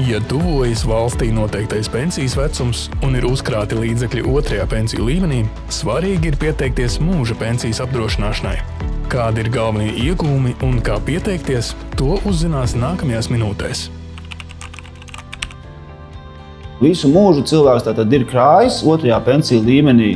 Ja tuvojas valstī noteiktais pensijas vecums un ir uzkrāti līdzekļi otrajā pensiju līmenī, svarīgi ir pieteikties mūža pensijas apdrošināšanai. Kādi ir galvenie iegūmi un kā pieteikties, to uzzinās nākamajās minūtēs. Visu mūžu cilvēks tātad ir krājis otrajā pensiju līmenī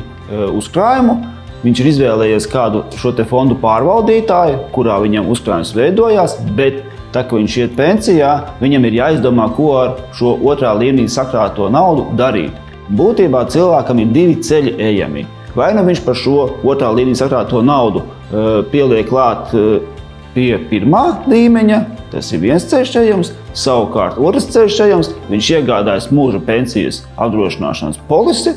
uzkrājumu. Viņš ir izvēlējies kādu šo te fondu pārvaldītāju, kurā viņam uzkrājums veidojās, bet tā, ka viņš iet pensijā, viņam ir jāizdomā, ko ar šo otrā līmenī sakrāto naudu darīt. Būtībā cilvēkam ir divi ceļi ejami. Vai nu viņš par šo otrā līmenī sakrāto naudu pieliek klāt pie pirmā līmeņa, tas ir viens ceļš ejams, savukārt otrs ceļš ejams, viņš iegādājas mūža pensijas apdrošināšanas polisi,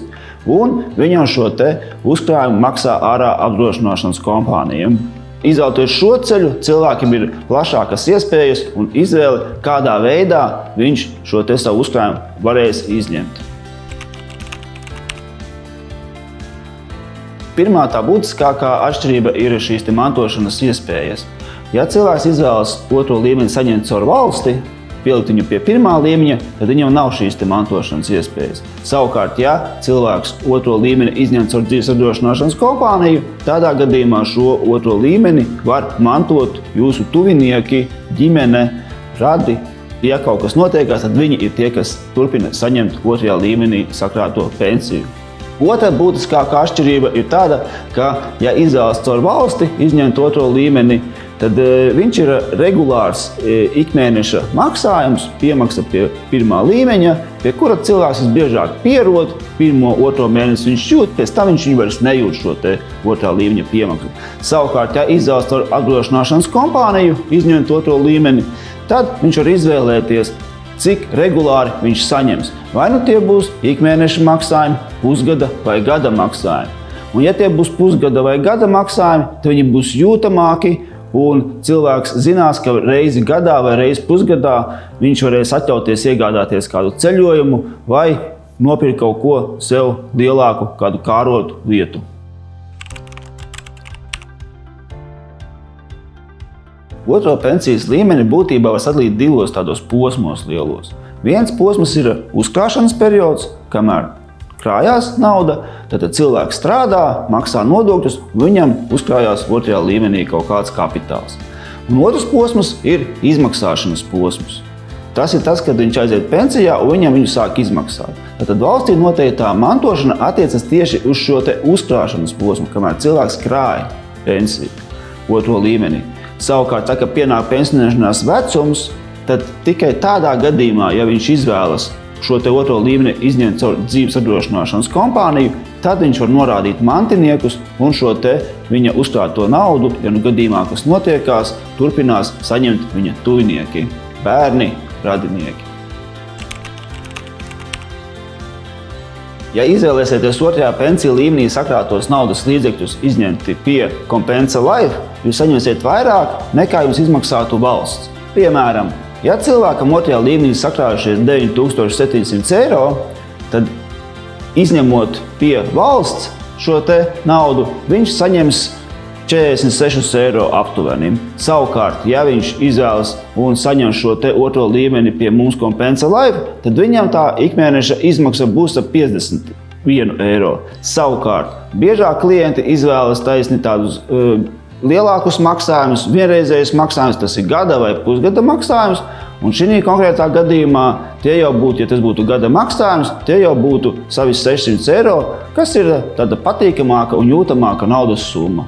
un viņam šo te uzkrājumu maksā ārā apdrošināšanas kompānijām. Izvēloties šo ceļu, cilvēkiem ir plašākas iespējas un izvēle, kādā veidā viņš šo te savu uzkrājumu varēs izņemt. Pirmā tā būtiskākā atšķirība ir šīs mantošanas iespējas. Ja cilvēks izvēlas otro līmeni saņemt caur valsti, pielikt viņu pie pirmā līmeņa, tad viņam nav šīs mantošanas iespējas. Savukārt, ja cilvēks otro līmeni izņem caur dzīves apdrošināšanas kompāniju, tādā gadījumā šo otro līmeni var mantot jūsu tuvinieki, ģimene, radi. Ja kaut kas notiekās, tad viņi ir tie, kas turpina saņemt otrajā līmenī sakrāto pensiju. Otra būtiskākā atšķirība ir tāda, ka, ja izvēlas caur valsti izņemt otro līmeni, tad viņš ir regulārs ikmēneša maksājums, piemaksa pie pirmā līmeņa, pie kura cilvēks visbiežāk pierod, pirmo, otro mēnesi viņš jūt, pēc tam viņš vairs nejūt šo te otrā līmeņa piemaksu. Savukārt, ja izvēlas caur apdrošināšanas kompāniju izņemt otro līmeni, tad viņš var izvēlēties, cik regulāri viņš saņems. Vai nu tie būs ikmēneša maksājumi, pusgada vai gada maksājumi. Un ja tie būs pusgada vai gada maksājumi, tad viņi būs jūtamāki, un cilvēks zinās, ka reizi gadā vai reizi pusgadā viņš varēs atļauties iegādāties kādu ceļojumu vai nopirkt kaut ko sev lielāku, kādu kārotu vietu. Otro pensijas līmeni būtībā var sadalīt divos tādos posmos lielos. Viens posms ir uzkrāšanas periods, kamēr krājās nauda, tad cilvēks strādā, maksā nodokļus, viņam uzkrājās otrajā līmenī kaut kāds kapitāls. Un otrs posms ir izmaksāšanas posms. Tas ir tas, kad viņš aiziet pensijā un viņu sāk izmaksāt. Tad valstī noteiktā mantošana attiecas tieši uz šo te uzkrāšanas posmu, kamēr cilvēks krāja pensiju otro līmenī. Savukārt, tā kā pienāk pensionēšanās vecums, tad tikai tādā gadījumā, ja viņš izvēlas šo te otro līmeni izņemt caur dzīves apdrošināšanas kompāniju, tad viņš var norādīt mantiniekus un šo te viņa uzkrāto naudu, ja nu gadījumā kas notiekās, turpinās saņemt viņa tuvinieki, bērni, radinieki. Ja izvēlēsieties otrajā pensiju līmenī sakrātos naudas līdzekļus izņemti pie Compensa Life, jūs saņemsiet vairāk nekā jums izmaksātu valsts. Piemēram, ja cilvēkam otrajā līmenī sakrājušies 9700 eiro, tad izņemot pie valsts šo te naudu, viņš saņems 46 eiro aptuveni. Savukārt, ja viņš izvēlas un saņem šo te otro līmeni pie mums Compensa Life, tad viņam tā ikmēneša izmaksa būs ap 51 eiro. Savukārt, biežāk klienti izvēlas taisni tādus lielākus maksājumus, vienreizējus maksājumus, tas ir gada vai pusgada maksājums, un šī konkrētā gadījumā tie jau būtu, ja tas būtu gada maksājums, tie jau būtu savi 600 eiro, kas ir tāda patīkamāka un jūtamāka naudas summa.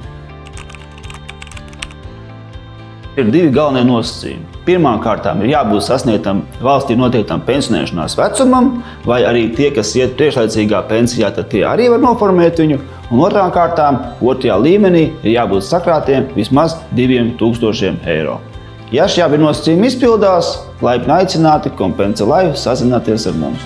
Ir divi galvenie nosacījumi. Pirmām kārtām ir jābūt sasniegtam valstī noteiktam pensionēšanās vecumam, vai arī tie, kas iet priekšlaicīgā pensijā, tad tie arī var noformēt viņu. Un otrām kārtām, otrajā līmenī ir jābūt sakrātiem vismaz 2000 eiro. Ja šie abi nosacījumi izpildās, laipni aicināti Compensa Life sazināties ar mums.